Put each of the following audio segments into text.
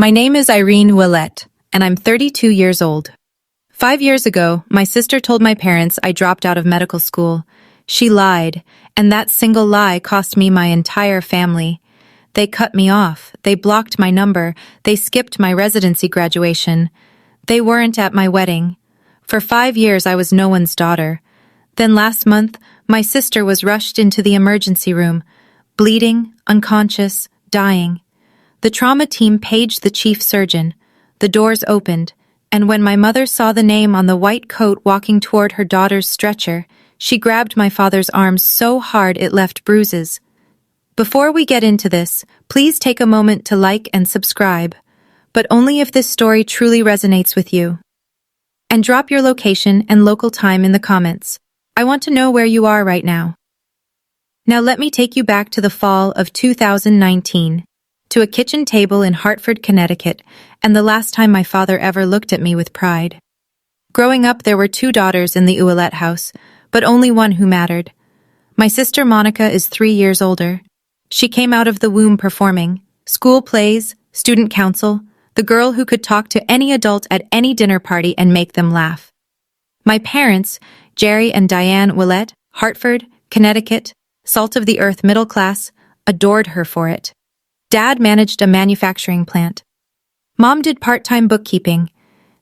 My name is Irene Willette, and I'm 32 years old. 5 years ago, my sister told my parents I dropped out of medical school. She lied, and that single lie cost me my entire family. They cut me off, they blocked my number, they skipped my residency graduation. They weren't at my wedding. For 5 years I was no one's daughter. Then last month, my sister was rushed into the emergency room, bleeding, unconscious, dying. The trauma team paged the chief surgeon. The doors opened, and when my mother saw the name on the white coat walking toward her daughter's stretcher, she grabbed my father's arm so hard it left bruises. Before we get into this, please take a moment to like and subscribe, but only if this story truly resonates with you. And drop your location and local time in the comments. I want to know where you are right now. Now let me take you back to the fall of 2019, to a kitchen table in Hartford, Connecticut, and the last time my father ever looked at me with pride. Growing up, there were 2 daughters in the Ouellette house, but only one who mattered. My sister Monica is 3 years older. She came out of the womb performing school plays, student council, the girl who could talk to any adult at any dinner party and make them laugh. My parents, Jerry and Diane Ouellette, Hartford, Connecticut, salt of the earth middle class, adored her for it. Dad managed a manufacturing plant. Mom did part-time bookkeeping.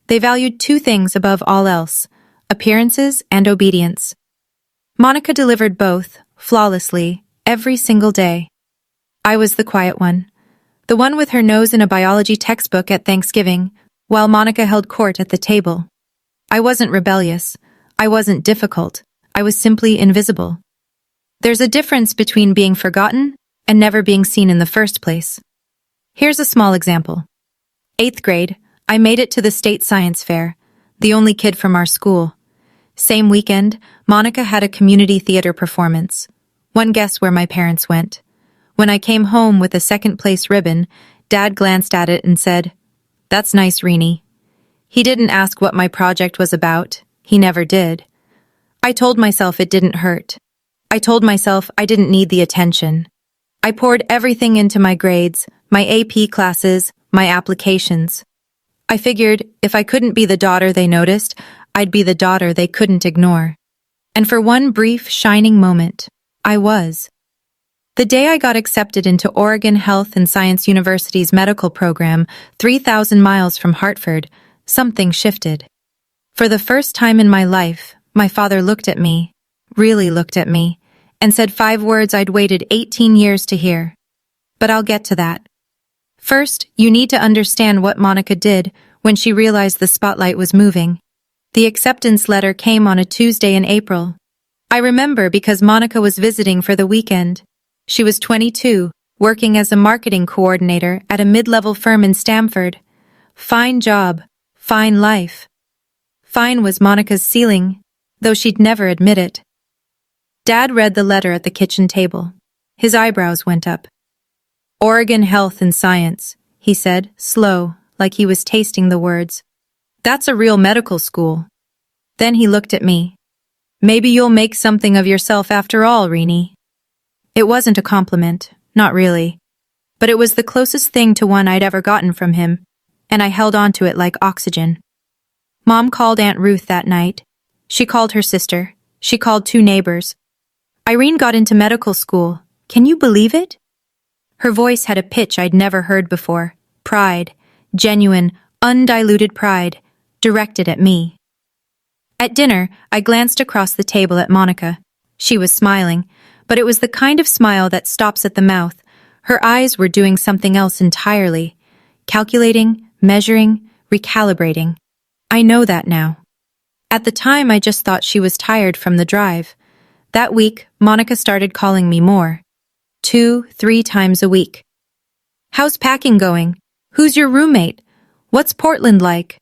They valued 2 things above all else: appearances and obedience. Monica delivered both, flawlessly, every single day. I was the quiet one, the one with her nose in a biology textbook at Thanksgiving, while Monica held court at the table. I wasn't rebellious. I wasn't difficult. I was simply invisible. There's a difference between being forgotten and never being seen in the first place. Here's a small example. 8th grade, I made it to the state science fair, the only kid from our school. Same weekend, Monica had a community theater performance. One guess where my parents went. When I came home with a 2nd place ribbon, Dad glanced at it and said, "That's nice, Reenie." He didn't ask what my project was about. He never did. I told myself it didn't hurt. I told myself I didn't need the attention. I poured everything into my grades, my AP classes, my applications. I figured if I couldn't be the daughter they noticed, I'd be the daughter they couldn't ignore. And for one brief, shining moment, I was. The day I got accepted into Oregon Health and Science University's medical program, 3,000 miles from Hartford, something shifted. For the first time in my life, my father looked at me, really looked at me, and said 5 words I'd waited 18 years to hear. But I'll get to that. First, you need to understand what Monica did when she realized the spotlight was moving. The acceptance letter came on a Tuesday in April. I remember because Monica was visiting for the weekend. She was 22, working as a marketing coordinator at a mid-level firm in Stamford. Fine job, fine life. Fine was Monica's ceiling, though she'd never admit it. Dad read the letter at the kitchen table. His eyebrows went up. "Oregon Health and Science," he said, slow, like he was tasting the words. "That's a real medical school." Then he looked at me. "Maybe you'll make something of yourself after all, Reenie." It wasn't a compliment, not really. But it was the closest thing to one I'd ever gotten from him, and I held on to it like oxygen. Mom called Aunt Ruth that night. She called her sister. She called 2 neighbors. "Irene got into medical school. Can you believe it?" Her voice had a pitch I'd never heard before. Pride, genuine, undiluted pride, directed at me. At dinner, I glanced across the table at Monica. She was smiling, but it was the kind of smile that stops at the mouth. Her eyes were doing something else entirely. Calculating, measuring, recalibrating. I know that now. At the time, I just thought she was tired from the drive. That week, Monica started calling me more. 2, 3 times a week. "How's packing going? Who's your roommate? What's Portland like?"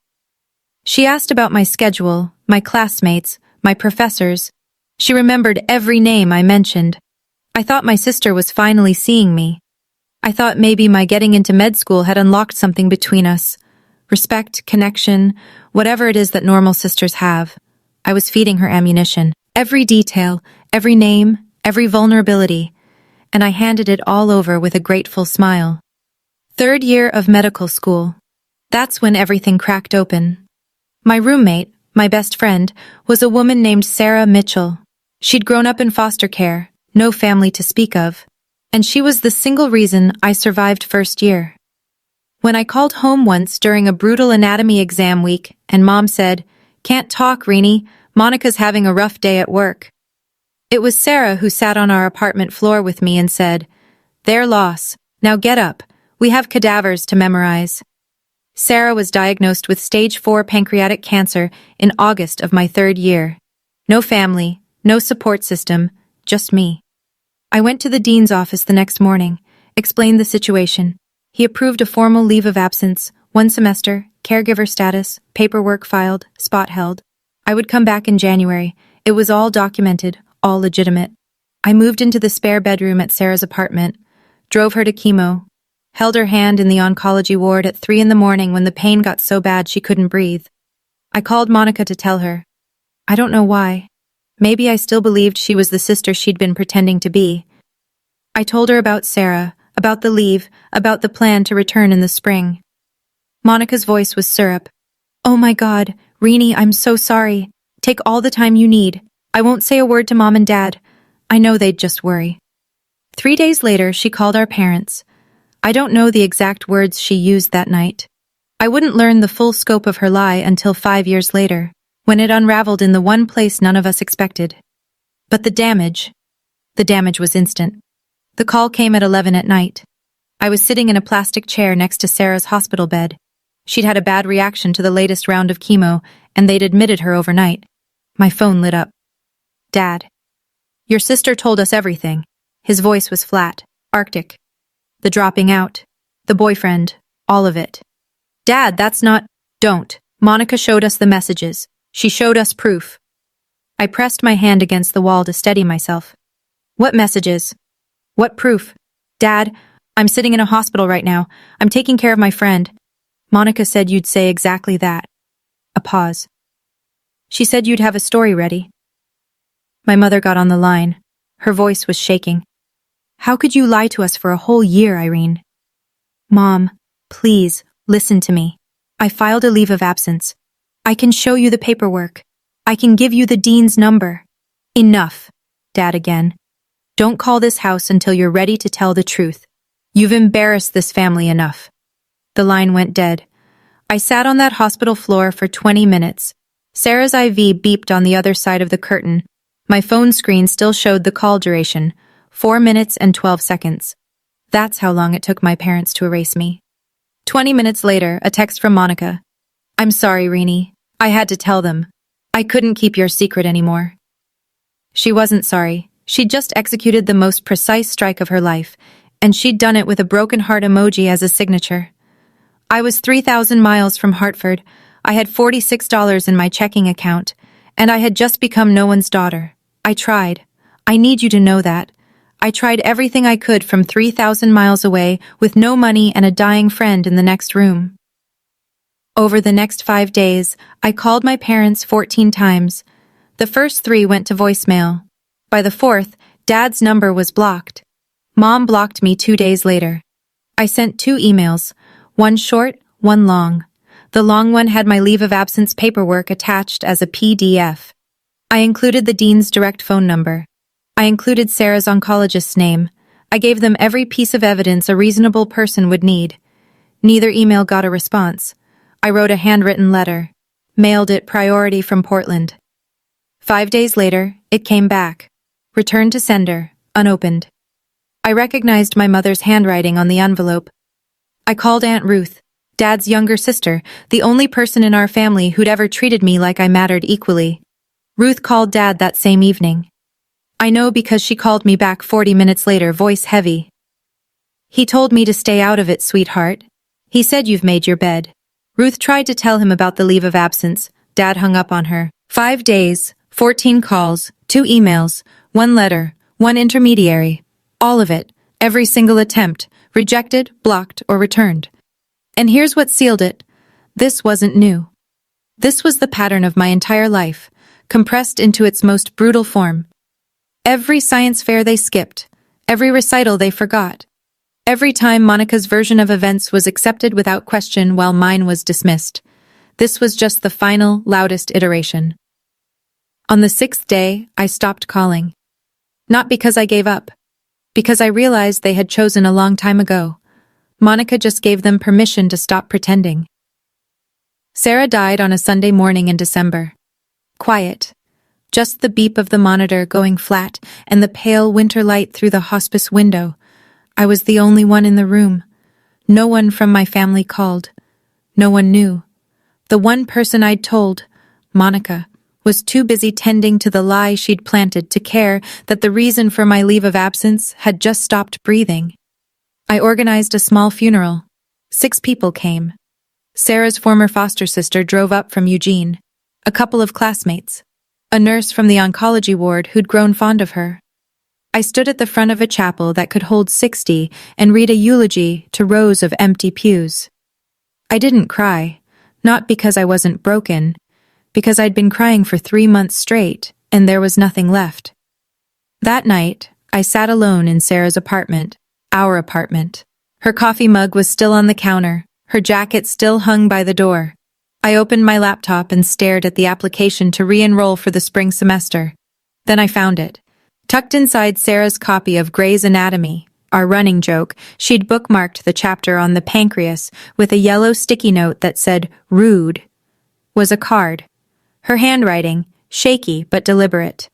She asked about my schedule, my classmates, my professors. She remembered every name I mentioned. I thought my sister was finally seeing me. I thought maybe my getting into med school had unlocked something between us. Respect, connection, whatever it is that normal sisters have. I was feeding her ammunition. Every detail, every name, every vulnerability. And I handed it all over with a grateful smile. Third year of medical school. That's when everything cracked open. My roommate, my best friend, was a woman named Sarah Mitchell. She'd grown up in foster care, no family to speak of, and she was the single reason I survived first year. When I called home once during a brutal anatomy exam week and Mom said, "Can't talk, Reenie, Monica's having a rough day at work," it was Sarah who sat on our apartment floor with me and said, "Their loss. Now get up. We have cadavers to memorize." Sarah was diagnosed with stage 4 pancreatic cancer in August of my third year. No family, no support system, just me. I went to the dean's office the next morning, explained the situation. He approved a formal leave of absence, 1 semester, caregiver status, paperwork filed, spot held. I would come back in January. It was all documented, all legitimate. I moved into the spare bedroom at Sarah's apartment, drove her to chemo, held her hand in the oncology ward at 3 in the morning when the pain got so bad she couldn't breathe. I called Monica to tell her. I don't know why. Maybe I still believed she was the sister she'd been pretending to be. I told her about Sarah, about the leave, about the plan to return in the spring. Monica's voice was syrup. "Oh my God, Reenie, I'm so sorry. Take all the time you need. I won't say a word to Mom and Dad. I know they'd just worry." 3 days later, she called our parents. I don't know the exact words she used that night. I wouldn't learn the full scope of her lie until 5 years later, when it unraveled in the one place none of us expected. But the damage was instant. The call came at 11 at night. I was sitting in a plastic chair next to Sarah's hospital bed. She'd had a bad reaction to the latest round of chemo, and they'd admitted her overnight. My phone lit up. "Dad. Your sister told us everything." His voice was flat, arctic. The dropping out, the boyfriend, all of it. "Dad, that's not—" "Don't. Monica showed us the messages. She showed us proof." I pressed my hand against the wall to steady myself. "What messages? What proof?" "Dad, I'm sitting in a hospital right now. I'm taking care of my friend. Monica said you'd say exactly that." A pause. "She said you'd have a story ready." My mother got on the line. Her voice was shaking. "How could you lie to us for a whole year, Irene?" "Mom, please, listen to me. I filed a leave of absence. I can show you the paperwork. I can give you the dean's number." "Enough." Dad again. "Don't call this house until you're ready to tell the truth. You've embarrassed this family enough." The line went dead. I sat on that hospital floor for 20 minutes. Sarah's IV beeped on the other side of the curtain. My phone screen still showed the call duration, 4 minutes and 12 seconds. That's how long it took my parents to erase me. 20 minutes later, a text from Monica. "I'm sorry, Reenie. I had to tell them. I couldn't keep your secret anymore." She wasn't sorry. She'd just executed the most precise strike of her life, and she'd done it with a broken heart emoji as a signature. I was 3,000 miles from Hartford. I had $46 in my checking account, and I had just become no one's daughter. I tried. I need you to know that. I tried everything I could from 3,000 miles away with no money and a dying friend in the next room. Over the next 5 days, I called my parents 14 times. The first 3 went to voicemail. By the 4th, Dad's number was blocked. Mom blocked me 2 days later. I sent 2 emails, one short, one long. The long one had my leave of absence paperwork attached as a PDF. I included the dean's direct phone number. I included Sarah's oncologist's name. I gave them every piece of evidence a reasonable person would need. Neither email got a response. I wrote a handwritten letter, mailed it priority from Portland. 5 days later, it came back. Returned to sender, unopened. I recognized my mother's handwriting on the envelope. I called Aunt Ruth, Dad's younger sister, the only person in our family who'd ever treated me like I mattered equally. Ruth called Dad that same evening. I know because she called me back 40 minutes later, voice heavy. "He told me to stay out of it, sweetheart. He said you've made your bed." Ruth tried to tell him about the leave of absence. Dad hung up on her. 5 days, 14 calls, 2 emails, 1 letter, 1 intermediary. All of it, every single attempt, rejected, blocked, or returned. And here's what sealed it. This wasn't new. This was the pattern of my entire life, compressed into its most brutal form. Every science fair they skipped, every recital they forgot, Every time Monica's version of events was accepted without question while mine was dismissed. This was just the final, loudest iteration. On the 6th day, I stopped calling. Not because I gave up. Because I realized they had chosen a long time ago. Monica just gave them permission to stop pretending. Sarah died on a Sunday morning in December. Quiet. Just the beep of the monitor going flat and the pale winter light through the hospice window. I was the only one in the room. No one from my family called. No one knew. The one person I'd told, Monica, was too busy tending to the lie she'd planted to care that the reason for my leave of absence had just stopped breathing. I organized a small funeral. 6 people came. Sarah's former foster sister drove up from Eugene, a couple of classmates, a nurse from the oncology ward who'd grown fond of her. I stood at the front of a chapel that could hold 60 and read a eulogy to rows of empty pews. I didn't cry, not because I wasn't broken, because I'd been crying for 3 months straight and there was nothing left. That night, I sat alone in Sarah's apartment, our apartment. Her coffee mug was still on the counter, her jacket still hung by the door. I opened my laptop and stared at the application to re-enroll for the spring semester. Then I found it. Tucked inside Sarah's copy of Grey's Anatomy, our running joke, she'd bookmarked the chapter on the pancreas with a yellow sticky note that said, "Rude," was a card. Her handwriting, shaky but deliberate.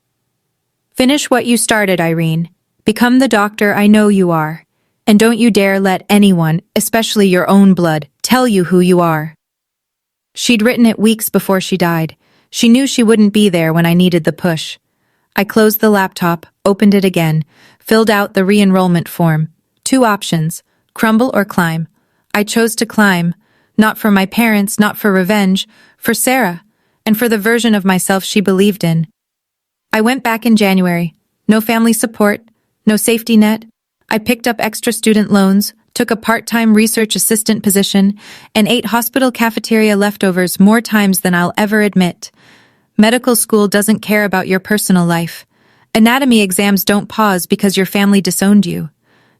"Finish what you started, Irene. Become the doctor I know you are. And don't you dare let anyone, especially your own blood, tell you who you are." She'd written it weeks before she died. She knew she wouldn't be there when I needed the push. I closed the laptop, opened it again, filled out the re-enrollment form. 2 options, crumble or climb. I chose to climb, not for my parents, not for revenge, for Sarah, and for the version of myself she believed in. I went back in January. No family support, no safety net. I picked up extra student loans, took a part-time research assistant position, and ate hospital cafeteria leftovers more times than I'll ever admit. Medical school doesn't care about your personal life. Anatomy exams don't pause because your family disowned you.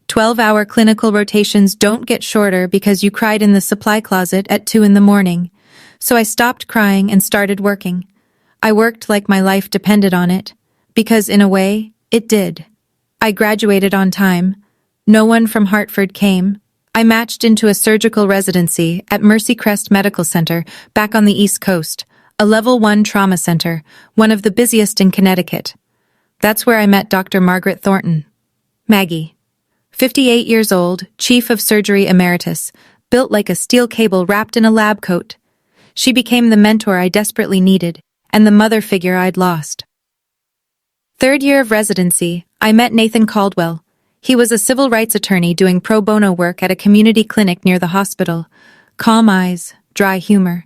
12-hour clinical rotations don't get shorter because you cried in the supply closet at 2 in the morning. So I stopped crying and started working. I worked like my life depended on it, because in a way, it did. I graduated on time. No one from Hartford came. I matched into a surgical residency at Mercy Crest Medical Center back on the East Coast, a level 1 trauma center, one of the busiest in Connecticut. That's where I met Dr. Margaret Thornton. Maggie. 58 years old, chief of surgery emeritus, built like a steel cable wrapped in a lab coat. She became the mentor I desperately needed, and the mother figure I'd lost. 3rd year of residency, I met Nathan Caldwell. He was a civil rights attorney doing pro bono work at a community clinic near the hospital. Calm eyes, dry humor.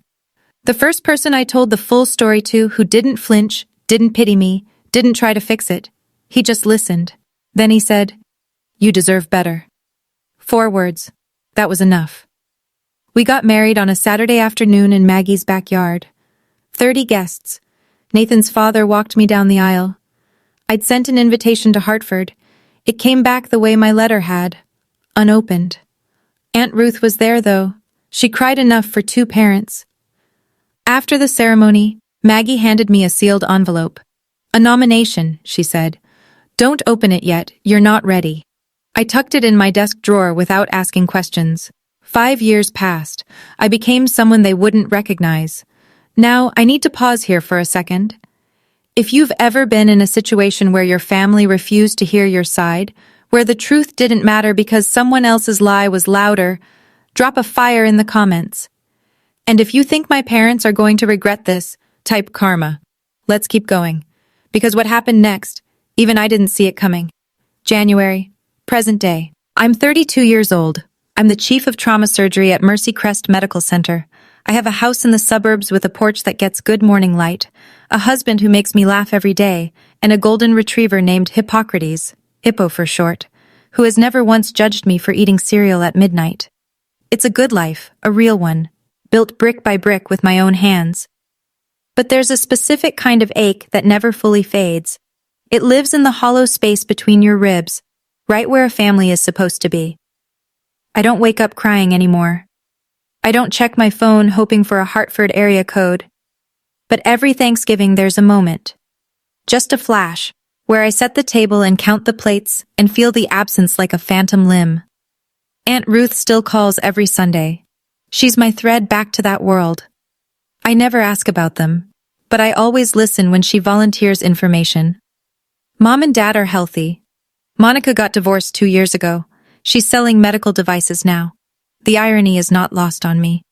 The first person I told the full story to who didn't flinch, didn't pity me, didn't try to fix it. He just listened. Then he said, "You deserve better." 4 words. That was enough. We got married on a Saturday afternoon in Maggie's backyard. 30 guests. Nathan's father walked me down the aisle. I'd sent an invitation to Hartford. It came back the way my letter had, unopened. Aunt Ruth was there, though. She cried enough for 2 parents. After the ceremony, Maggie handed me a sealed envelope. "A nomination," she said. "Don't open it yet, you're not ready." I tucked it in my desk drawer without asking questions. 5 years passed. I became someone they wouldn't recognize. Now, I need to pause here for a second. If you've ever been in a situation where your family refused to hear your side, where the truth didn't matter because someone else's lie was louder, drop a fire in the comments. And if you think my parents are going to regret this, type karma. Let's keep going. Because what happened next, even I didn't see it coming. January, present day. I'm 32 years old. I'm the chief of trauma surgery at Mercy Crest Medical Center. I have a house in the suburbs with a porch that gets good morning light, a husband who makes me laugh every day, and a golden retriever named Hippocrates, Hippo for short, who has never once judged me for eating cereal at midnight. It's a good life, a real one, built brick by brick with my own hands. But there's a specific kind of ache that never fully fades. It lives in the hollow space between your ribs, right where a family is supposed to be. I don't wake up crying anymore. I don't check my phone hoping for a Hartford area code. But every Thanksgiving there's a moment. Just a flash, where I set the table and count the plates and feel the absence like a phantom limb. Aunt Ruth still calls every Sunday. She's my thread back to that world. I never ask about them, but I always listen when she volunteers information. Mom and Dad are healthy. Monica got divorced 2 years ago. She's selling medical devices now. The irony is not lost on me.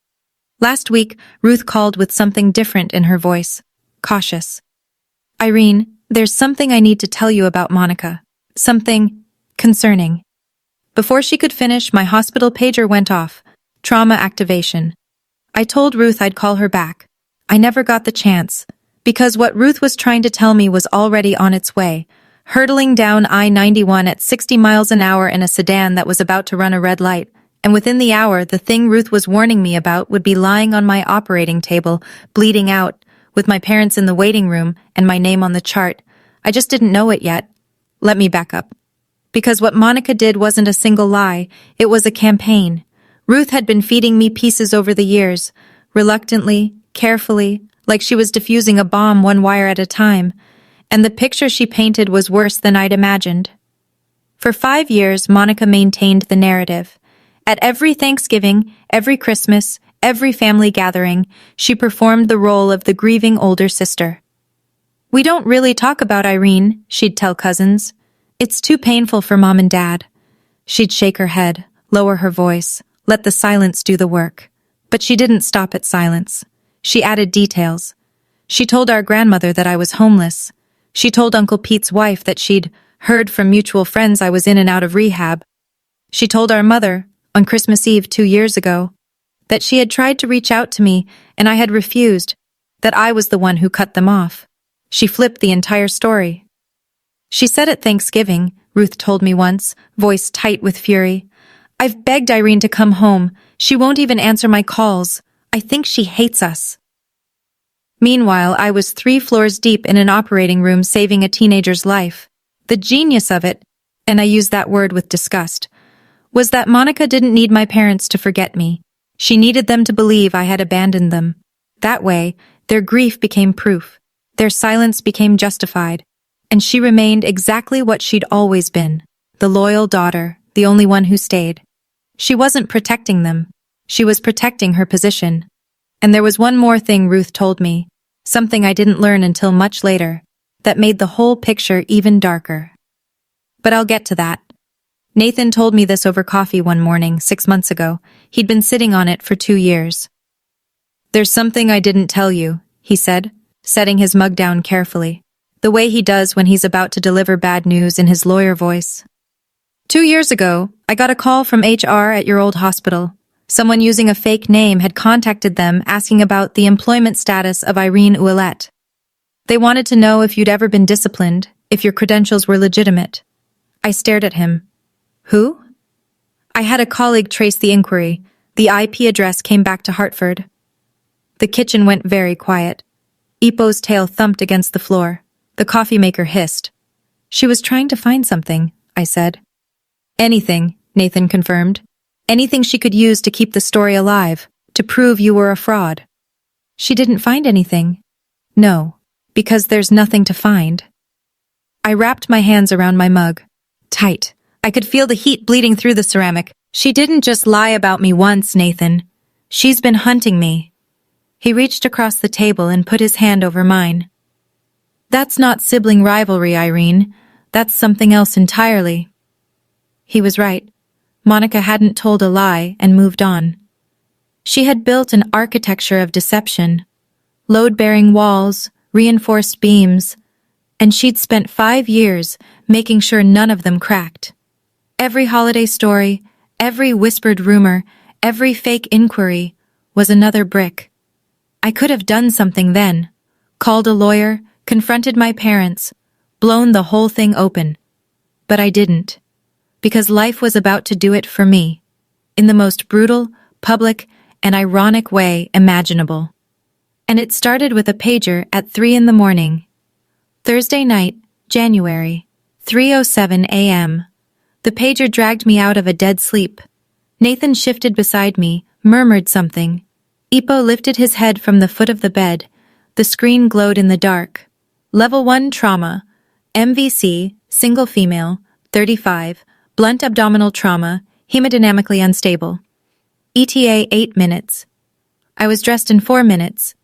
Last week, Ruth called with something different in her voice. Cautious. Irene, there's something I need to tell you about Monica. Something concerning. Before she could finish, my hospital pager went off. Trauma activation. I told Ruth I'd call her back. I never got the chance, because what Ruth was trying to tell me was already on its way, hurtling down I-91 at 60 miles an hour in a sedan that was about to run a red light, and within the hour, the thing Ruth was warning me about would be lying on my operating table, bleeding out, with my parents in the waiting room and my name on the chart. I just didn't know it yet. Let me back up. Because what Monica did wasn't a single lie, it was a campaign. Ruth had been feeding me pieces over the years, reluctantly, carefully, like she was diffusing a bomb one wire at a time, and the picture she painted was worse than I'd imagined. For 5 years, Monica maintained the narrative. At every Thanksgiving, every Christmas, every family gathering, she performed the role of the grieving older sister. We don't really talk about Irene, she'd tell cousins. It's too painful for Mom and Dad. She'd shake her head, lower her voice, let the silence do the work. But she didn't stop at silence. She added details. She told our grandmother that I was homeless. She told Uncle Pete's wife that she'd heard from mutual friends I was in and out of rehab. She told our mother, on Christmas Eve 2 years ago, that she had tried to reach out to me and I had refused, that I was the one who cut them off. She flipped the entire story. She said at Thanksgiving, Ruth told me once, voice tight with fury, I've begged Irene to come home. She won't even answer my calls. I think she hates us. Meanwhile, I was 3 floors deep in an operating room saving a teenager's life. The genius of it, and I use that word with disgust, was that Monica didn't need my parents to forget me. She needed them to believe I had abandoned them. That way, their grief became proof. Their silence became justified. And she remained exactly what she'd always been, the loyal daughter, the only one who stayed. She wasn't protecting them. She was protecting her position. And there was one more thing Ruth told me, something I didn't learn until much later, that made the whole picture even darker. But I'll get to that. Nathan told me this over coffee one morning 6 months ago. He'd been sitting on it for 2 years. There's something I didn't tell you, he said, setting his mug down carefully, the way he does when he's about to deliver bad news in his lawyer voice. 2 years ago, I got a call from HR at your old hospital. Someone using a fake name had contacted them asking about the employment status of Irene Ouellette. They wanted to know if you'd ever been disciplined, if your credentials were legitimate. I stared at him. Who? I had a colleague trace the inquiry. The IP address came back to Hartford. The kitchen went very quiet. Ipo's tail thumped against the floor. The coffee maker hissed. She was trying to find something, I said. Anything, Nathan confirmed. Anything she could use to keep the story alive, to prove you were a fraud. She didn't find anything. No, because there's nothing to find. I wrapped my hands around my mug. Tight. I could feel the heat bleeding through the ceramic. She didn't just lie about me once, Nathan. She's been hunting me. He reached across the table and put his hand over mine. That's not sibling rivalry, Irene. That's something else entirely. He was right. Monica hadn't told a lie and moved on. She had built an architecture of deception, load-bearing walls, reinforced beams, and she'd spent 5 years making sure none of them cracked. Every holiday story, every whispered rumor, every fake inquiry was another brick. I could have done something then, called a lawyer, confronted my parents, blown the whole thing open. But I didn't, because life was about to do it for me, in the most brutal, public, and ironic way imaginable. And it started with a pager at 3 a.m. Thursday night, January, 3:07 a.m. The pager dragged me out of a dead sleep. Nathan shifted beside me, murmured something. Ipo lifted his head from the foot of the bed. The screen glowed in the dark. Level 1 trauma. MVC, single female, 35, blunt abdominal trauma, hemodynamically unstable. ETA 8 minutes. I was dressed in 4 minutes.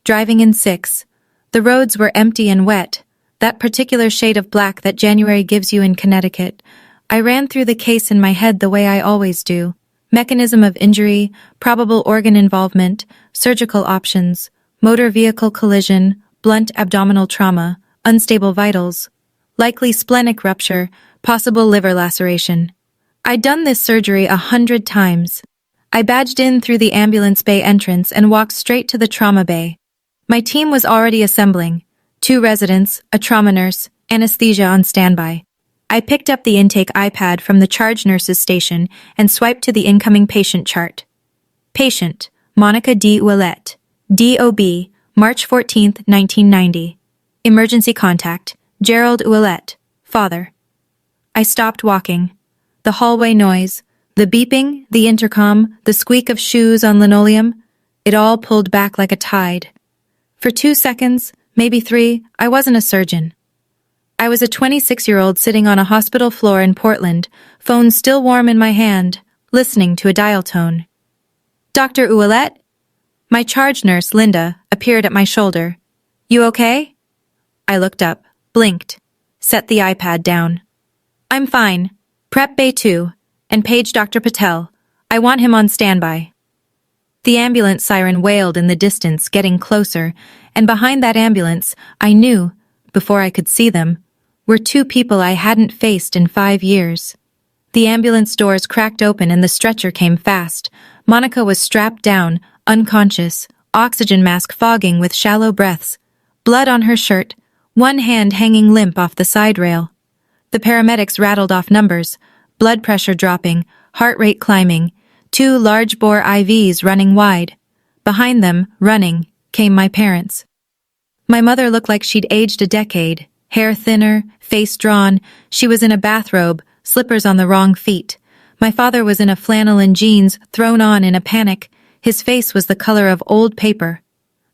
Driving in 6. The roads were empty and wet, that particular shade of black that January gives you in Connecticut. I ran through the case in my head the way I always do. Mechanism of injury, probable organ involvement, surgical options, motor vehicle collision, blunt abdominal trauma, unstable vitals, likely splenic rupture, possible liver laceration. I'd done this surgery 100 times. I badged in through the ambulance bay entrance and walked straight to the trauma bay. My team was already assembling. 2 residents, a trauma nurse, anesthesia on standby. I picked up the intake iPad from the charge nurse's station and swiped to the incoming patient chart. Patient, Monica D. Ouellette, DOB, March 14, 1990. Emergency contact, Gerald Ouellette, father. I stopped walking. The hallway noise, the beeping, the intercom, the squeak of shoes on linoleum, it all pulled back like a tide. For 2 seconds, maybe 3, I wasn't a surgeon. I was a 26-year-old sitting on a hospital floor in Portland, phone still warm in my hand, listening to a dial tone. Dr. Ouellette? My charge nurse, Linda, appeared at my shoulder. You okay? I looked up, blinked, set the iPad down. I'm fine. Prep Bay 2, and page Dr. Patel. I want him on standby. The ambulance siren wailed in the distance, getting closer, and behind that ambulance, I knew, before I could see them, were 2 people I hadn't faced in 5 years. The ambulance doors cracked open and the stretcher came fast. Monica was strapped down, unconscious, oxygen mask fogging with shallow breaths, blood on her shirt, one hand hanging limp off the side rail. The paramedics rattled off numbers, blood pressure dropping, heart rate climbing, 2 large-bore IVs running wide. Behind them, running, came my parents. My mother looked like she'd aged a decade, hair thinner, face drawn. She was in a bathrobe, slippers on the wrong feet. My father was in a flannel and jeans, thrown on in a panic. His face was the color of old paper.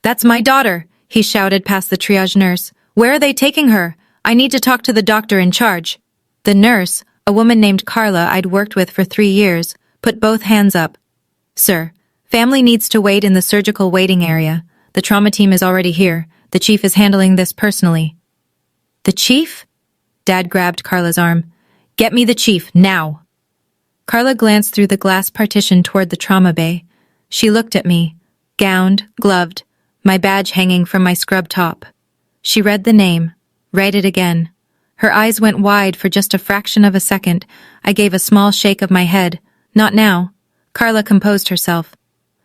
"That's my daughter," he shouted past the triage nurse. "Where are they taking her? I need to talk to the doctor in charge." The nurse, a woman named Carla I'd worked with for 3 years, put both hands up. "Sir, family needs to wait in the surgical waiting area. The trauma team is already here. The chief is handling this personally." "The chief?" Dad grabbed Carla's arm. "Get me the chief, now." Carla glanced through the glass partition toward the trauma bay. She looked at me, gowned, gloved, my badge hanging from my scrub top. She read the name, read it again. Her eyes went wide for just a fraction of a second. I gave a small shake of my head. "Not now." Carla composed herself.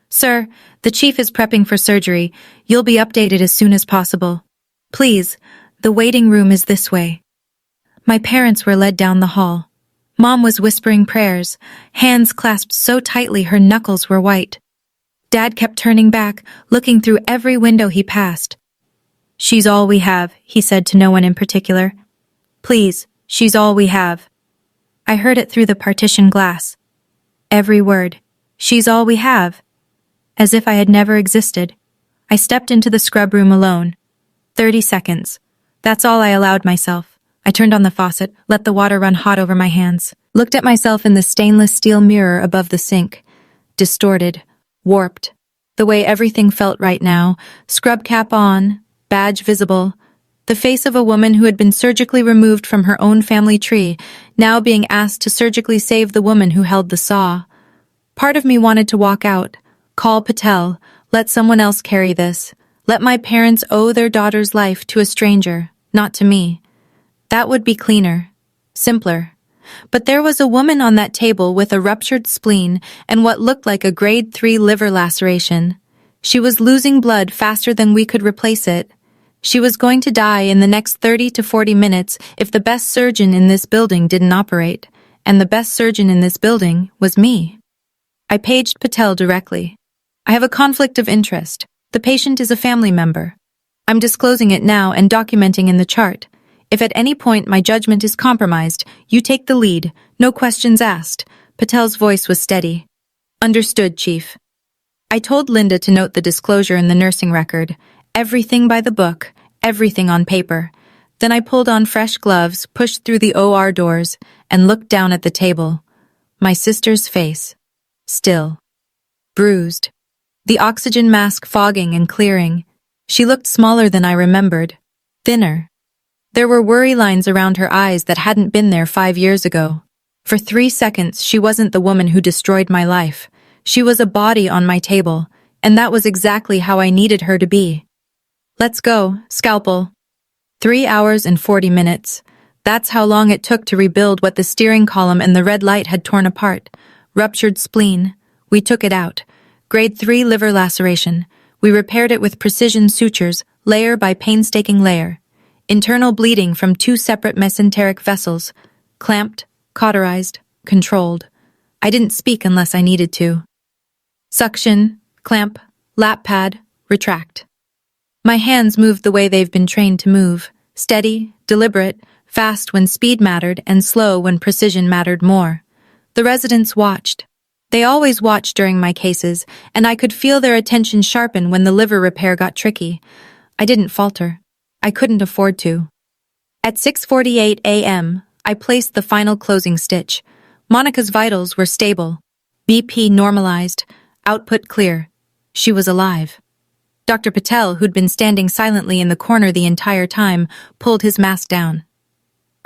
"Sir, the chief is prepping for surgery. You'll be updated as soon as possible. Please, the waiting room is this way." My parents were led down the hall. Mom was whispering prayers, hands clasped so tightly her knuckles were white. Dad kept turning back, looking through every window he passed. "She's all we have," he said to no one in particular. "Please, she's all we have." I heard it through the partition glass. Every word. She's all we have. As if I had never existed. I stepped into the scrub room alone. 30 seconds. That's all I allowed myself. I turned on the faucet, let the water run hot over my hands, looked at myself in the stainless steel mirror above the sink. Distorted, warped. The way everything felt right now, scrub cap on, badge visible, the face of a woman who had been surgically removed from her own family tree, now being asked to surgically save the woman who held the saw. Part of me wanted to walk out, call Patel, let someone else carry this, let my parents owe their daughter's life to a stranger, not to me. That would be cleaner, simpler. But there was a woman on that table with a ruptured spleen and what looked like a grade 3 liver laceration. She was losing blood faster than we could replace it. She was going to die in the next 30 to 40 minutes if the best surgeon in this building didn't operate, and the best surgeon in this building was me. I paged Patel directly. "I have a conflict of interest. The patient is a family member. I'm disclosing it now and documenting in the chart. If at any point my judgment is compromised, you take the lead, no questions asked. Patel's voice was steady. Understood, Chief. I told Linda to note the disclosure in the nursing record. Everything by the book, everything on paper. Then I pulled on fresh gloves, pushed through the OR doors, and looked down at the table. My sister's face. Still. Bruised. The oxygen mask fogging and clearing. She looked smaller than I remembered. Thinner. There were worry lines around her eyes that hadn't been there 5 years ago. For 3 seconds, she wasn't the woman who destroyed my life. She was a body on my table, and that was exactly how I needed her to be. Let's go, scalpel. 3 hours and 40 minutes. That's how long it took to rebuild what the steering column and the red light had torn apart. Ruptured spleen. We took it out. Grade 3 liver laceration. We repaired it with precision sutures, layer by painstaking layer. Internal bleeding from 2 separate mesenteric vessels. Clamped, cauterized, controlled. I didn't speak unless I needed to. Suction, clamp, lap pad, retract. My hands moved the way they've been trained to move. Steady, deliberate, fast when speed mattered and slow when precision mattered more. The residents watched. They always watched during my cases, and I could feel their attention sharpen when the liver repair got tricky. I didn't falter. I couldn't afford to. At 6:48 a.m., I placed the final closing stitch. Monica's vitals were stable. BP normalized. Output clear. She was alive. Dr. Patel, who'd been standing silently in the corner the entire time, pulled his mask down.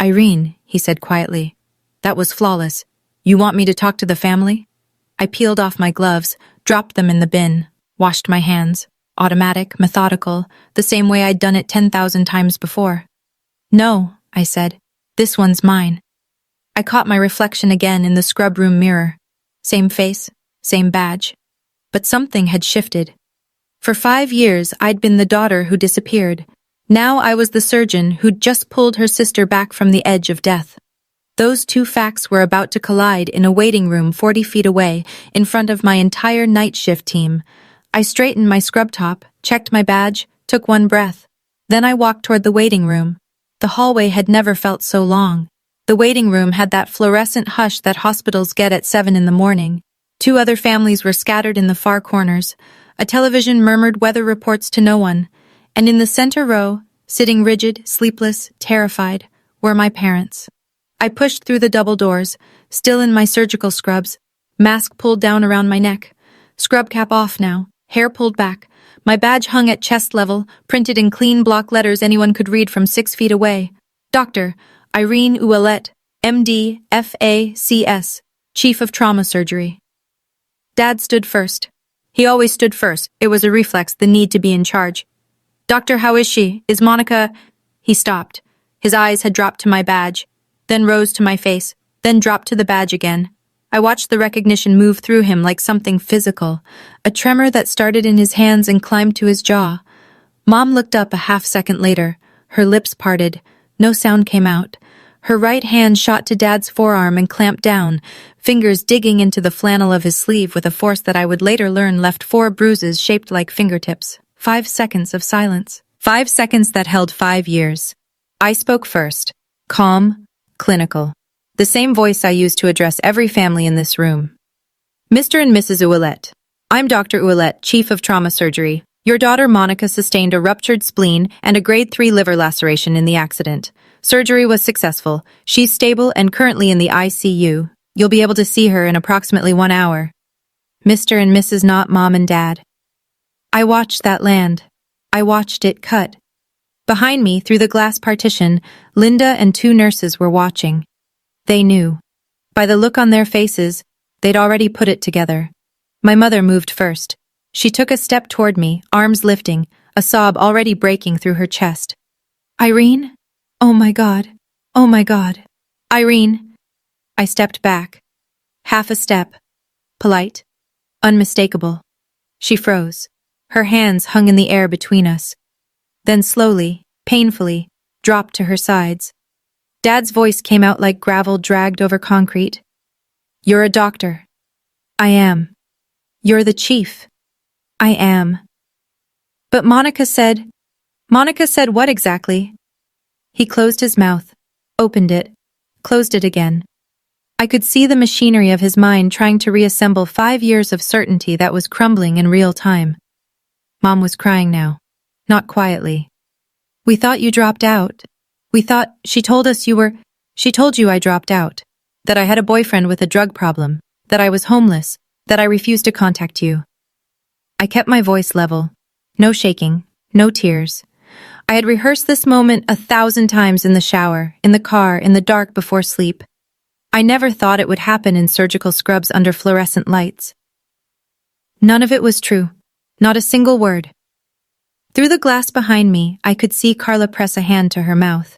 Irene, he said quietly. That was flawless. You want me to talk to the family? I peeled off my gloves, dropped them in the bin, washed my hands. Automatic, methodical, the same way I'd done it 10,000 times before. No, I said. This one's mine. I caught my reflection again in the scrub room mirror. Same face, same badge. But something had shifted. For 5 years, I'd been the daughter who disappeared. Now I was the surgeon who'd just pulled her sister back from the edge of death. Those two facts were about to collide in a waiting room 40 feet away, in front of my entire night shift team. I straightened my scrub top, checked my badge, took one breath. Then I walked toward the waiting room. The hallway had never felt so long. The waiting room had that fluorescent hush that hospitals get at 7 in the morning. 2 other families were scattered in the far corners. A television murmured weather reports to no one. And in the center row, sitting rigid, sleepless, terrified, were my parents. I pushed through the double doors, still in my surgical scrubs, mask pulled down around my neck. Scrub cap off now, hair pulled back. My badge hung at chest level, printed in clean block letters anyone could read from 6 feet away. Dr. Irene Ouellette, MD, FACS, Chief of Trauma Surgery. Dad stood first. He always stood first. It was a reflex, the need to be in charge. Doctor, how is she? Is Monica? He stopped. His eyes had dropped to my badge, then rose to my face, then dropped to the badge again. I watched the recognition move through him like something physical, a tremor that started in his hands and climbed to his jaw. Mom looked up a half-second later, her lips parted. No sound came out. Her right hand shot to Dad's forearm and clamped down, fingers digging into the flannel of his sleeve with a force that I would later learn left 4 bruises shaped like fingertips. 5 seconds of silence. 5 seconds that held 5 years. I spoke first. Calm, clinical. The same voice I used to address every family in this room. Mr. and Mrs. Ouellette, I'm Dr. Ouellette, Chief of Trauma Surgery. Your daughter Monica sustained a ruptured spleen and a grade 3 liver laceration in the accident. Surgery was successful. She's stable and currently in the ICU. You'll be able to see her in approximately 1 hour. Mr. and Mrs. Not Mom and Dad. I watched that land. I watched it cut. Behind me, through the glass partition, Linda and 2 nurses were watching. They knew. By the look on their faces, they'd already put it together. My mother moved first. She took a step toward me, arms lifting, a sob already breaking through her chest. Irene? Oh my God. Oh my God. Irene. I stepped back. Half a step. Polite. Unmistakable. She froze. Her hands hung in the air between us. Then slowly, painfully, dropped to her sides. Dad's voice came out like gravel dragged over concrete. You're a doctor. I am. You're the chief. I am. But Monica said what exactly? He closed his mouth, opened it, closed it again. I could see the machinery of his mind trying to reassemble 5 years of certainty that was crumbling in real time. Mom was crying now, not quietly. "We thought you dropped out. She told you I dropped out, that I had a boyfriend with a drug problem, that I was homeless, that I refused to contact you." I kept my voice level. No shaking, no tears. I had rehearsed this moment 1,000 times in the shower, in the car, in the dark before sleep. I never thought it would happen in surgical scrubs under fluorescent lights. None of it was true. Not a single word. Through the glass behind me, I could see Carla press a hand to her mouth.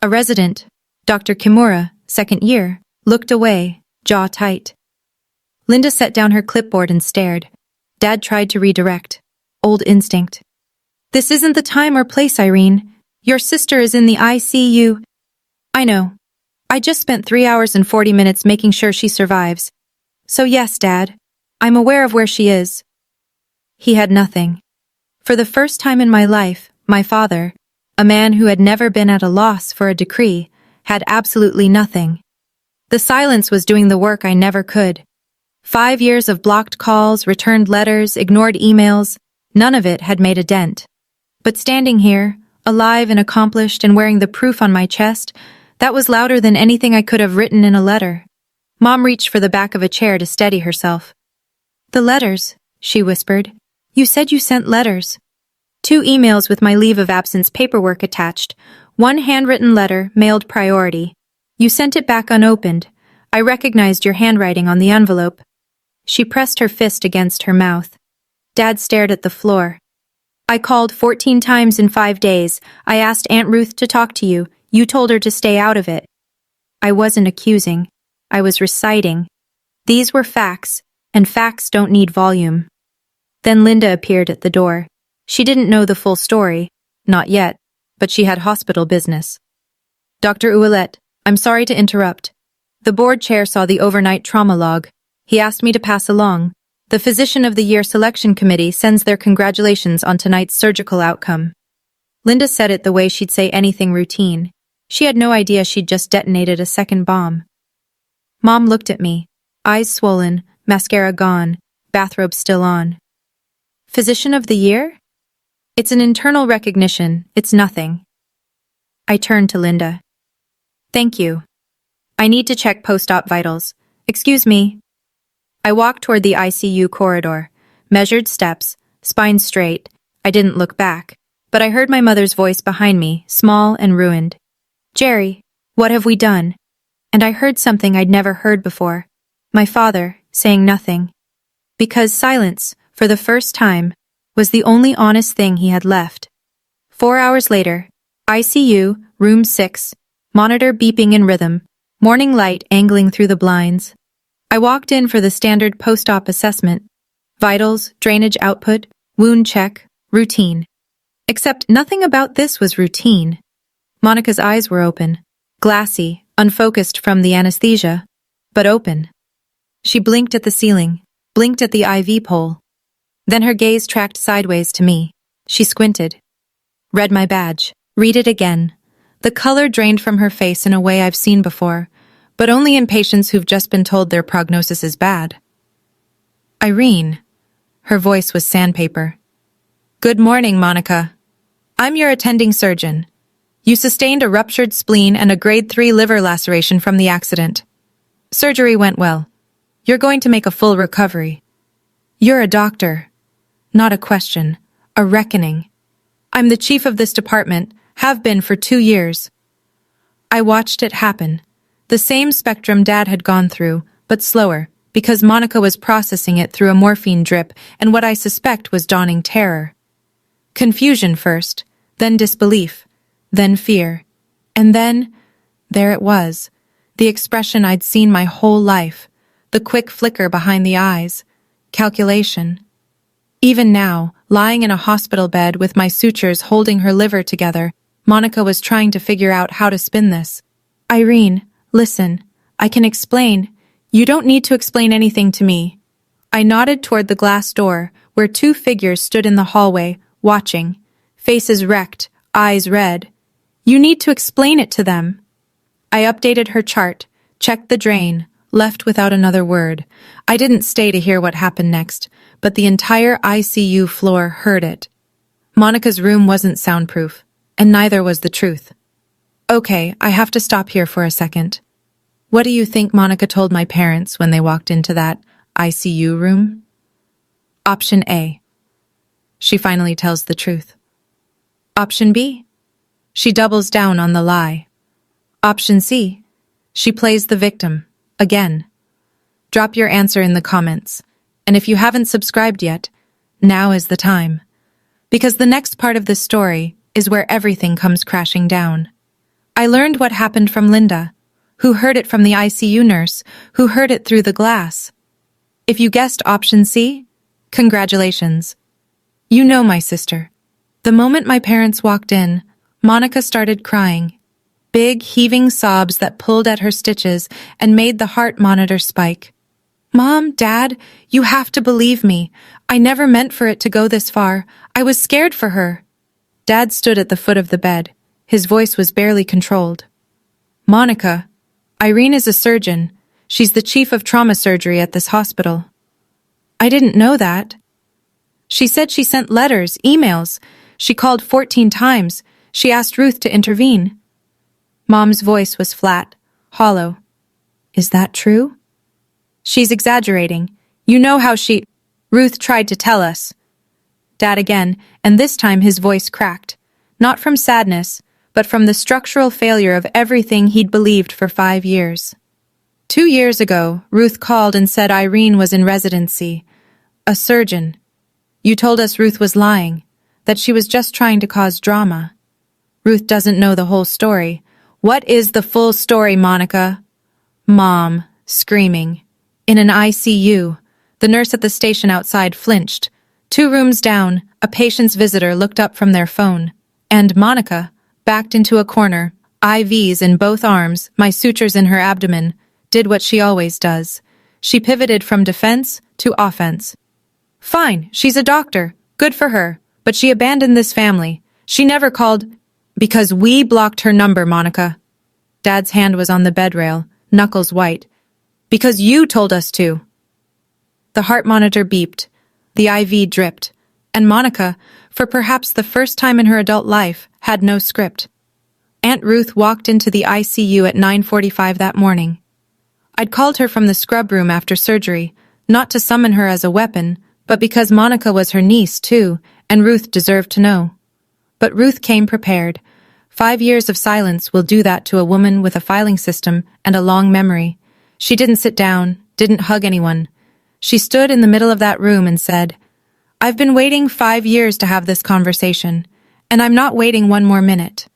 A resident, Dr. Kimura, second year, looked away, jaw tight. Linda set down her clipboard and stared. Dad tried to redirect. Old instinct. "This isn't the time or place, Irene. Your sister is in the ICU." "I know. I just spent 3 hours and 40 minutes making sure she survives. So yes, Dad, I'm aware of where she is." He had nothing. For the first time in my life, my father, a man who had never been at a loss for a decree, had absolutely nothing. The silence was doing the work I never could. 5 years of blocked calls, returned letters, ignored emails, none of it had made a dent. But standing here, alive and accomplished and wearing the proof on my chest, that was louder than anything I could have written in a letter. Mom reached for the back of a chair to steady herself. "The letters," she whispered. "You said you sent letters." 2 emails with my leave of absence paperwork attached. 1 handwritten letter, mailed priority. "You sent it back unopened. I recognized your handwriting on the envelope." She pressed her fist against her mouth. Dad stared at the floor. "I called 14 times in 5 days. I asked Aunt Ruth to talk to you. You told her to stay out of it." I wasn't accusing. I was reciting. These were facts, and facts don't need volume. Then Linda appeared at the door. She didn't know the full story, not yet, but she had hospital business. "Dr. Ouellette, I'm sorry to interrupt. The board chair saw the overnight trauma log. He asked me to pass along. The Physician of the Year Selection Committee sends their congratulations on tonight's surgical outcome." Linda said it the way she'd say anything routine. She had no idea she'd just detonated a second bomb. Mom looked at me, eyes swollen, mascara gone, bathrobe still on. "Physician of the Year? It's an internal recognition, it's nothing." I turned to Linda. "Thank you. I need to check post-op vitals. Excuse me." I walked toward the ICU corridor, measured steps, spine straight. I didn't look back, but I heard my mother's voice behind me, small and ruined. "Jerry, what have we done?" And I heard something I'd never heard before. My father, saying nothing. Because silence, for the first time, was the only honest thing he had left. 4 hours later, ICU, room 6, monitor beeping in rhythm, morning light angling through the blinds. I walked in for the standard post-op assessment. Vitals, drainage output, wound check, routine. Except nothing about this was routine. Monica's eyes were open, glassy, unfocused from the anesthesia, but open. She blinked at the ceiling, blinked at the IV pole. Then her gaze tracked sideways to me. She squinted. Read my badge. Read it again. The color drained from her face in a way I've seen before, but only in patients who've just been told their prognosis is bad. "Irene." Her voice was sandpaper. "Good morning, Monica. I'm your attending surgeon. You sustained a ruptured spleen and a grade 3 liver laceration from the accident. Surgery went well. You're going to make a full recovery. You're a doctor. Not a question. A reckoning. I'm the chief of this department, have been for 2 years. I watched it happen. The same spectrum Dad had gone through, but slower, because Monica was processing it through a morphine drip and what I suspect was dawning terror. Confusion first, then disbelief, then fear. And then, there it was, the expression I'd seen my whole life, the quick flicker behind the eyes, calculation. Even now, lying in a hospital bed with my sutures holding her liver together, Monica was trying to figure out how to spin this. "Irene, listen, I can explain. You don't need to explain anything to me." I nodded toward the glass door, where 2 figures stood in the hallway, watching, faces wrecked, eyes red. "You need to explain it to them." I updated her chart, checked the drain, left without another word. I didn't stay to hear what happened next, but the entire ICU floor heard it. Monica's room wasn't soundproof, and neither was the truth. Okay, I have to stop here for a second. What do you think Monica told my parents when they walked into that ICU room? Option A. She finally tells the truth. Option B. She doubles down on the lie. Option C. She plays the victim. Again. Drop your answer in the comments. And if you haven't subscribed yet, now is the time. Because the next part of this story is where everything comes crashing down. I learned what happened from Linda, who heard it from the ICU nurse, who heard it through the glass. If you guessed option C, congratulations. You know my sister. The moment my parents walked in, Monica started crying. Big, heaving sobs that pulled at her stitches and made the heart monitor spike. Mom, Dad, you have to believe me. I never meant for it to go this far. I was scared for her. Dad stood at the foot of the bed. His voice was barely controlled. Monica, Irene is a surgeon. She's the chief of trauma surgery at this hospital. I didn't know that. She said she sent letters, emails. She called 14 times. She asked Ruth to intervene. Mom's voice was flat, hollow. Is that true? She's exaggerating. You know how Ruth tried to tell us. Dad again, and this time his voice cracked. Not from sadness, but from the structural failure of everything he'd believed for 5 years. 2 years ago, Ruth called and said Irene was in residency. A surgeon. You told us Ruth was lying, that she was just trying to cause drama. Ruth doesn't know the whole story. What is the full story, Monica? Mom, screaming. In an ICU, the nurse at the station outside flinched. 2 rooms down, a patient's visitor looked up from their phone. And Monica, backed into a corner, IVs in both arms, my sutures in her abdomen, did what she always does. She pivoted from defense to offense. Fine, she's a doctor. Good for her. But she abandoned this family. She never called... Because we blocked her number, Monica. Dad's hand was on the bed rail, knuckles white. Because you told us to. The heart monitor beeped. The IV dripped. And Monica, for perhaps the first time in her adult life, had no script. Aunt Ruth walked into the ICU at 9:45 that morning. I'd called her from the scrub room after surgery, not to summon her as a weapon, but because Monica was her niece, too, and Ruth deserved to know. But Ruth came prepared. 5 years of silence will do that to a woman with a filing system and a long memory. She didn't sit down, didn't hug anyone. She stood in the middle of that room and said, I've been waiting 5 years to have this conversation, and I'm not waiting 1 more minute.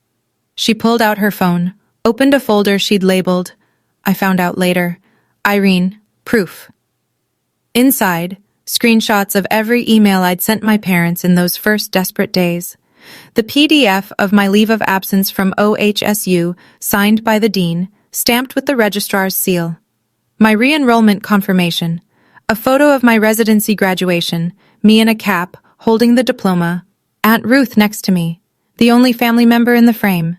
She pulled out her phone, opened a folder she'd labeled, I found out later, Irene, proof. Inside, screenshots of every email I'd sent my parents in those first desperate days. The PDF of my leave of absence from OHSU, signed by the dean, stamped with the registrar's seal. My re-enrollment confirmation. A photo of my residency graduation, me in a cap, holding the diploma, Aunt Ruth next to me, the only family member in the frame.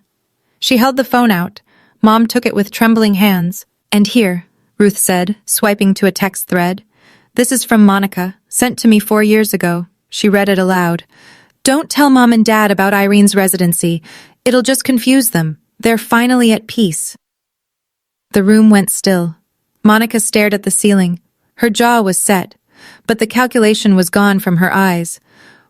She held the phone out. Mom took it with trembling hands. And here, Ruth said, swiping to a text thread. This is from Monica, sent to me 4 years ago. She read it aloud. Don't tell Mom and Dad about Irene's residency. It'll just confuse them. They're finally at peace. The room went still. Monica stared at the ceiling. Her jaw was set, but the calculation was gone from her eyes.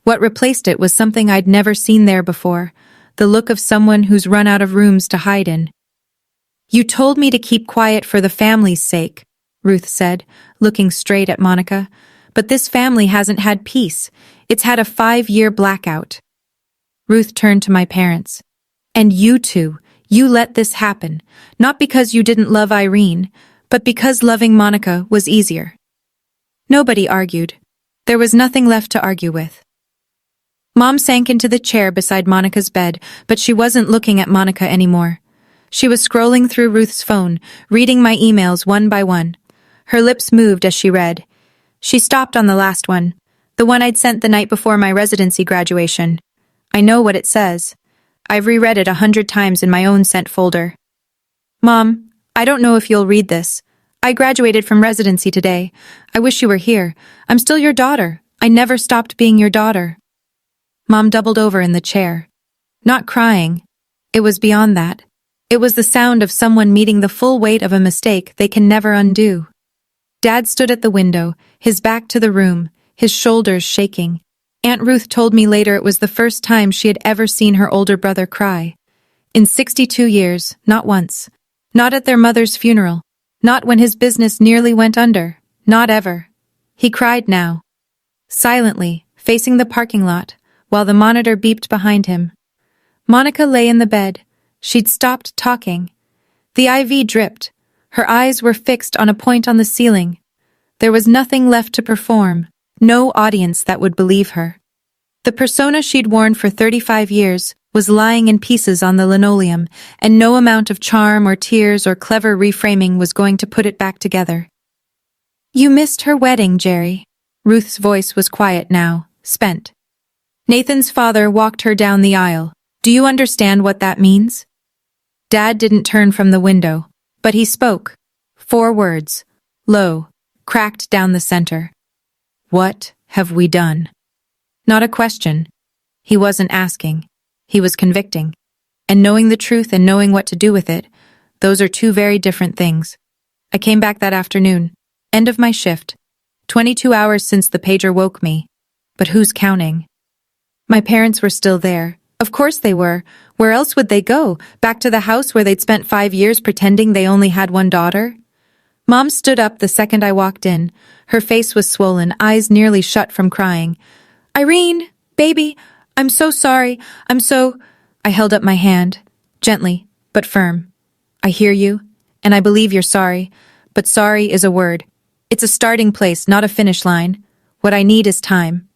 What replaced it was something I'd never seen there before, the look of someone who's run out of rooms to hide in. You told me to keep quiet for the family's sake, Ruth said, looking straight at Monica. But this family hasn't had peace. It's had a 5-year blackout. Ruth turned to my parents. And you two, you let this happen, not because you didn't love Irene, but because loving Monica was easier. Nobody argued. There was nothing left to argue with. Mom sank into the chair beside Monica's bed, but she wasn't looking at Monica anymore. She was scrolling through Ruth's phone, reading my emails one by one. Her lips moved as she read. She stopped on the last one, the one I'd sent the night before my residency graduation. I know what it says. I've reread it 100 times in my own sent folder. Mom, I don't know if you'll read this. I graduated from residency today. I wish you were here. I'm still your daughter. I never stopped being your daughter. Mom doubled over in the chair. Not crying. It was beyond that. It was the sound of someone meeting the full weight of a mistake they can never undo. Dad stood at the window, his back to the room, his shoulders shaking. Aunt Ruth told me later it was the first time she had ever seen her older brother cry. In 62 years, not once. Not at their mother's funeral. Not when his business nearly went under. Not ever. He cried now. Silently, facing the parking lot, while the monitor beeped behind him. Monica lay in the bed. She'd stopped talking. The IV dripped. Her eyes were fixed on a point on the ceiling. There was nothing left to perform, no audience that would believe her. The persona she'd worn for 35 years was lying in pieces on the linoleum, and no amount of charm or tears or clever reframing was going to put it back together. You missed her wedding, Jerry. Ruth's voice was quiet now, spent. Nathan's father walked her down the aisle. Do you understand what that means? Dad didn't turn from the window, but he spoke. 4 words, low, cracked down the center. What have we done? Not a question. He wasn't asking. He was convicting. And knowing the truth and knowing what to do with it, those are 2 very different things. I came back that afternoon. End of my shift. 22 hours since the pager woke me. But who's counting? My parents were still there. Of course they were. Where else would they go? Back to the house where they'd spent 5 years pretending they only had one daughter? Mom stood up the second I walked in. Her face was swollen, eyes nearly shut from crying. Irene, baby, I'm so sorry. I held up my hand, gently, but firm. I hear you, and I believe you're sorry, but sorry is a word. It's a starting place, not a finish line. What I need is time.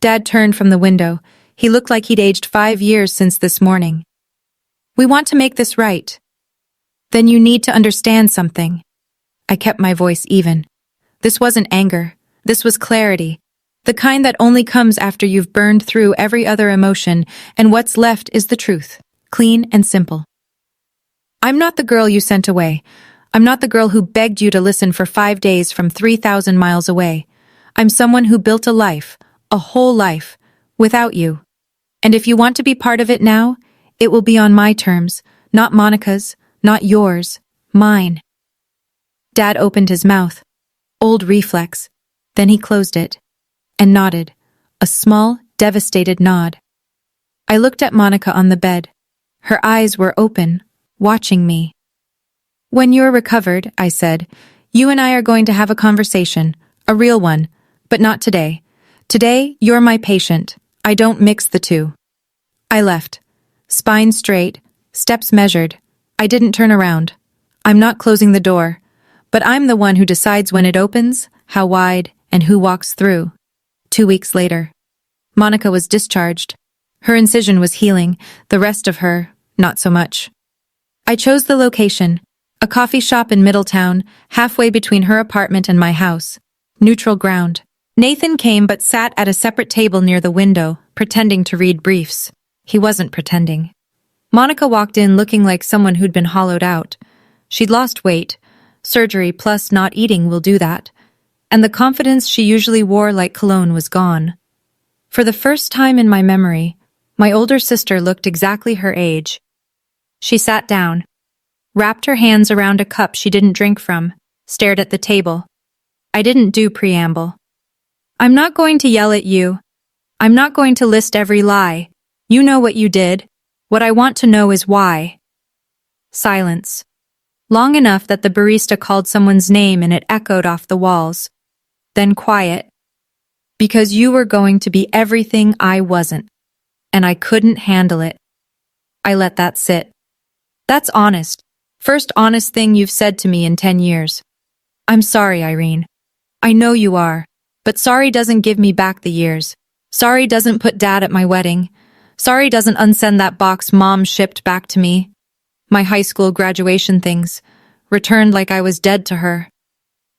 Dad turned from the window. He looked like he'd aged 5 years since this morning. We want to make this right. Then you need to understand something. I kept my voice even. This wasn't anger. This was clarity. The kind that only comes after you've burned through every other emotion, and what's left is the truth. Clean and simple. I'm not the girl you sent away. I'm not the girl who begged you to listen for 5 days from 3,000 miles away. I'm someone who built a life, a whole life, without you. And if you want to be part of it now, it will be on my terms, not Monica's, not yours, mine. Dad opened his mouth. Old reflex. Then he closed it. And nodded. A small, devastated nod. I looked at Monica on the bed. Her eyes were open, watching me. When you're recovered, I said, you and I are going to have a conversation, a real one, but not today. Today, you're my patient. I don't mix the two. I left. Spine straight, steps measured. I didn't turn around. I'm not closing the door, but I'm the one who decides when it opens, how wide, and who walks through. 2 weeks later. Monica was discharged. Her incision was healing, the rest of her, not so much. I chose the location, a coffee shop in Middletown, halfway between her apartment and my house. Neutral ground. Nathan came but sat at a separate table near the window, pretending to read briefs. He wasn't pretending. Monica walked in looking like someone who'd been hollowed out. She'd lost weight. Surgery plus not eating will do that. And the confidence she usually wore like cologne was gone. For the first time in my memory, my older sister looked exactly her age. She sat down, wrapped her hands around a cup she didn't drink from, stared at the table. I didn't do preamble. I'm not going to yell at you. I'm not going to list every lie. You know what you did. What I want to know is why. Silence. Long enough that the barista called someone's name and it echoed off the walls. Then quiet. Because you were going to be everything I wasn't. And I couldn't handle it. I let that sit. That's honest. First honest thing you've said to me in 10 years. I'm sorry, Irene. I know you are. But sorry doesn't give me back the years. Sorry doesn't put Dad at my wedding. Sorry doesn't unsend that box Mom shipped back to me. My high school graduation things. Returned like I was dead to her.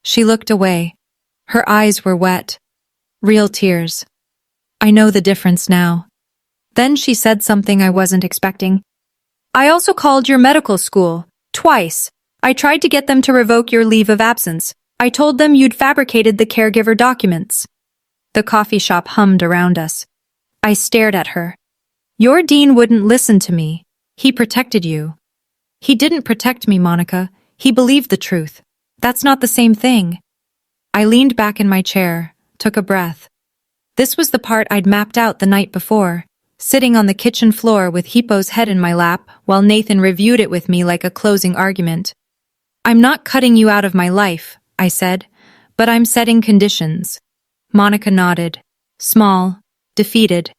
She looked away. Her eyes were wet. Real tears. I know the difference now. Then she said something I wasn't expecting. I also called your medical school. Twice. I tried to get them to revoke your leave of absence. I told them you'd fabricated the caregiver documents. The coffee shop hummed around us. I stared at her. Your dean wouldn't listen to me. He protected you. He didn't protect me, Monica. He believed the truth. That's not the same thing. I leaned back in my chair, took a breath. This was the part I'd mapped out the night before, sitting on the kitchen floor with Hippo's head in my lap while Nathan reviewed it with me like a closing argument. I'm not cutting you out of my life, I said, but I'm setting conditions. Monica nodded, small, defeated.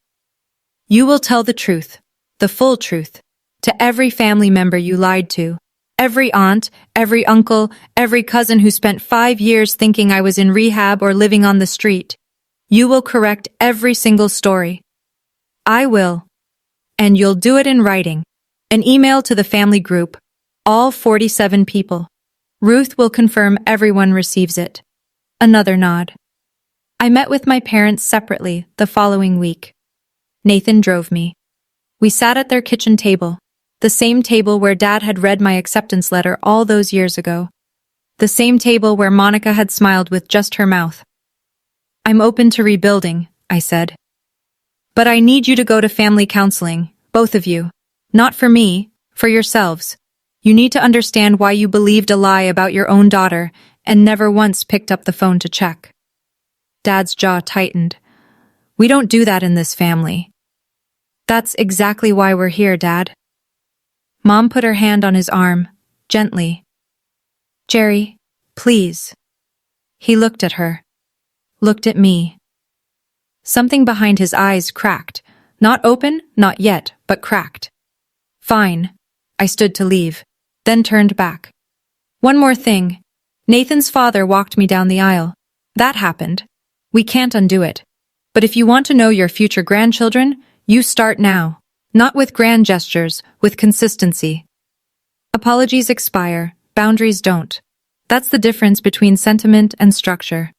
You will tell the truth, the full truth, to every family member you lied to. Every aunt, every uncle, every cousin who spent 5 years thinking I was in rehab or living on the street. You will correct every single story. I will. And you'll do it in writing. An email to the family group. All 47 people. Ruth will confirm everyone receives it. Another nod. I met with my parents separately the following week. Nathan drove me. We sat at their kitchen table. The same table where Dad had read my acceptance letter all those years ago. The same table where Monica had smiled with just her mouth. I'm open to rebuilding, I said. But I need you to go to family counseling, both of you. Not for me, for yourselves. You need to understand why you believed a lie about your own daughter and never once picked up the phone to check. Dad's jaw tightened. We don't do that in this family. That's exactly why we're here, Dad. Mom put her hand on his arm, gently. Jerry, please. He looked at her. Looked at me. Something behind his eyes cracked. Not open, not yet, but cracked. Fine. I stood to leave, then turned back. One more thing. Nathan's father walked me down the aisle. That happened. We can't undo it. But if you want to know your future grandchildren, you start now. Not with grand gestures, with consistency. Apologies expire, boundaries don't. That's the difference between sentiment and structure.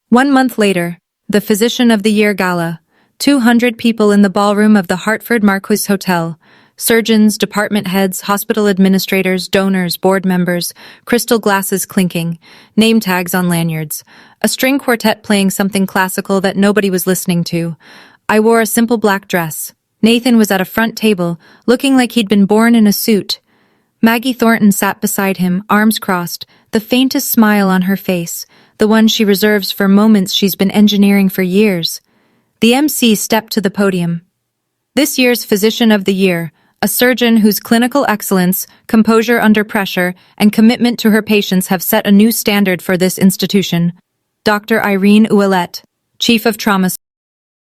1 month later, the Physician of the Year Gala, 200 people in the ballroom of the Hartford Marquis Hotel, surgeons, department heads, hospital administrators, donors, board members, crystal glasses clinking, name tags on lanyards, a string quartet playing something classical that nobody was listening to. I wore a simple black dress. Nathan was at a front table, looking like he'd been born in a suit. Maggie Thornton sat beside him, arms crossed, the faintest smile on her face, the one she reserves for moments she's been engineering for years. The MC stepped to the podium. This year's Physician of the Year, a surgeon whose clinical excellence, composure under pressure, and commitment to her patients have set a new standard for this institution. Dr. Irene Ouellette, Chief of Trauma